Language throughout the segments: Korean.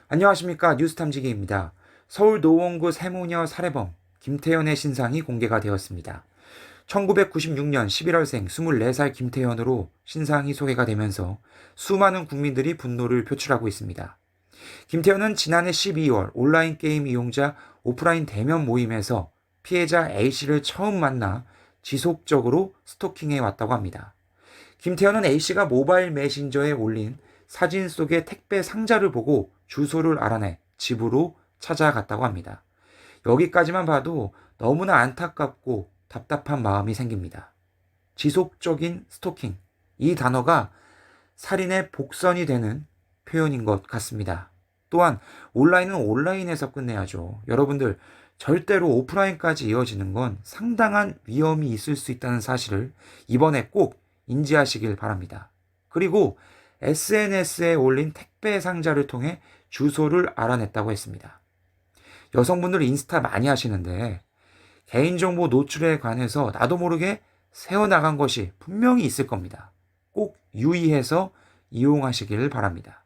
안녕하십니까. 뉴스탐지기입니다. 서울 노원구 세모녀 살해범 김태현의 신상이 공개가 되었습니다. 1996년 11월생 24살 김태현으로 신상이 소개가 되면서 수많은 국민들이 분노를 표출하고 있습니다. 김태현은 지난해 12월 온라인 게임 이용자 오프라인 대면 모임에서 피해자 A씨를 처음 만나 지속적으로 스토킹해 왔다고 합니다. 김태현은 A씨가 모바일 메신저에 올린 사진 속의 택배 상자를 보고 주소를 알아내 집으로 찾아갔다고 합니다. 여기까지만 봐도 너무나 안타깝고 답답한 마음이 생깁니다. 지속적인 스토킹. 이 단어가 살인의 복선이 되는 표현인 것 같습니다. 또한 온라인은 온라인에서 끝내야죠. 여러분들, 절대로 오프라인까지 이어지는 건 상당한 위험이 있을 수 있다는 사실을 이번에 꼭 인지하시길 바랍니다. 그리고 SNS에 올린 택배 상자를 통해 주소를 알아냈다고 했습니다. 여성분들 인스타 많이 하시는데 개인정보 노출에 관해서 나도 모르게 새어나간 것이 분명히 있을 겁니다. 꼭 유의해서 이용하시길 바랍니다.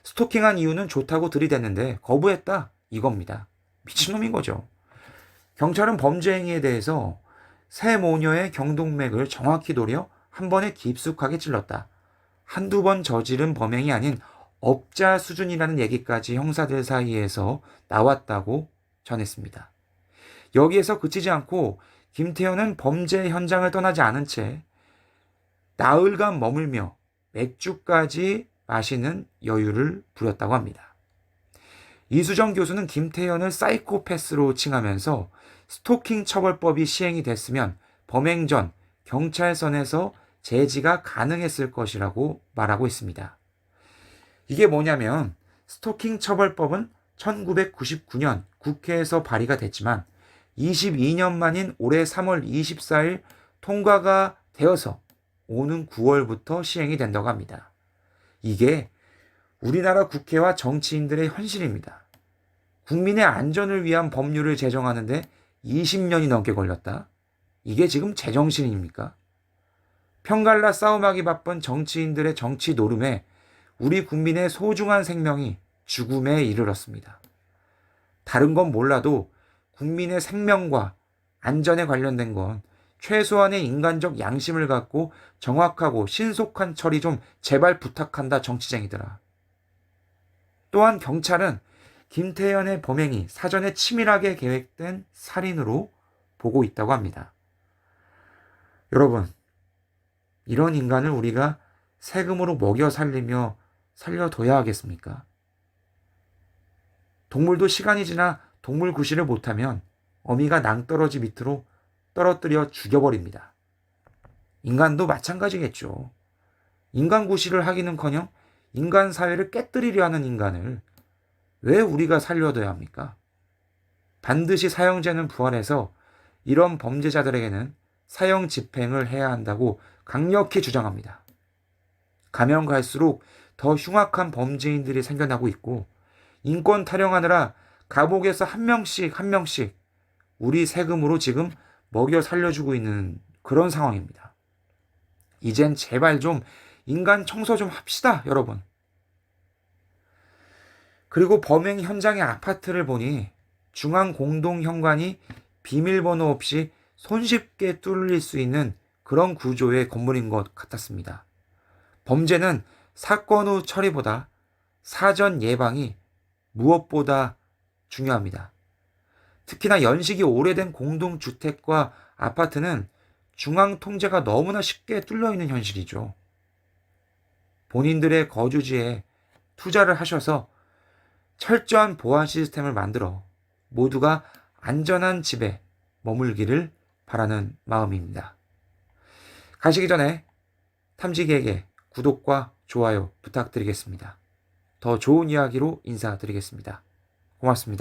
스토킹한 이유는 좋다고 들이댔는데 거부했다 이겁니다. 미친놈인 거죠. 경찰은 범죄 행위에 대해서 새 모녀의 경동맥을 정확히 노려 한 번에 깊숙하게 찔렀다. 한두 번 저지른 범행이 아닌 업자 수준이라는 얘기까지 형사들 사이에서 나왔다고 전했습니다. 여기에서 그치지 않고 김태현은 범죄 현장을 떠나지 않은 채 나흘간 머물며 맥주까지 마시는 여유를 부렸다고 합니다. 이수정 교수는 김태현을 사이코패스로 칭하면서 스토킹 처벌법이 시행이 됐으면 범행 전 경찰선에서 제지가 가능했을 것이라고 말하고 있습니다. 이게 뭐냐면 스토킹 처벌법은 1999년 국회에서 발의가 됐지만 22년 만인 올해 3월 24일 통과가 되어서 오는 9월부터 시행이 된다고 합니다. 이게 우리나라 국회와 정치인들의 현실입니다. 국민의 안전을 위한 법률을 제정하는데 20년이 넘게 걸렸다? 이게 지금 제정신입니까? 편갈라 싸움하기 바쁜 정치인들의 정치 노름에 우리 국민의 소중한 생명이 죽음에 이르렀습니다. 다른 건 몰라도 국민의 생명과 안전에 관련된 건 최소한의 인간적 양심을 갖고 정확하고 신속한 처리 좀 제발 부탁한다 정치쟁이들아. 또한 경찰은 김태현의 범행이 사전에 치밀하게 계획된 살인으로 보고 있다고 합니다. 여러분, 이런 인간을 우리가 세금으로 먹여 살리며 살려둬야 하겠습니까? 동물도 시간이 지나 동물 구실을 못하면 어미가 낭떠러지 밑으로 떨어뜨려 죽여버립니다. 인간도 마찬가지겠죠. 인간 구실을 하기는커녕 인간 사회를 깨뜨리려 하는 인간을 왜 우리가 살려둬야 합니까? 반드시 사형제는 부활해서 이런 범죄자들에게는 사형 집행을 해야 한다고 강력히 주장합니다. 가면 갈수록 더 흉악한 범죄인들이 생겨나고 있고 인권 타령하느라 감옥에서 한 명씩 우리 세금으로 지금 먹여 살려주고 있는 그런 상황입니다. 이젠 제발 좀 인간 청소 좀 합시다, 여러분. 그리고 범행 현장의 아파트를 보니 중앙공동현관이 비밀번호 없이 손쉽게 뚫릴 수 있는 그런 구조의 건물인 것 같았습니다. 범죄는 사건 후 처리보다 사전 예방이 무엇보다 중요합니다. 특히나 연식이 오래된 공동주택과 아파트는 중앙 통제가 너무나 쉽게 뚫려있는 현실이죠. 본인들의 거주지에 투자를 하셔서 철저한 보안 시스템을 만들어 모두가 안전한 집에 머물기를 바라는 마음입니다. 가시기 전에 탐지기에게 구독과 좋아요 부탁드리겠습니다. 더 좋은 이야기로 인사드리겠습니다. 고맙습니다.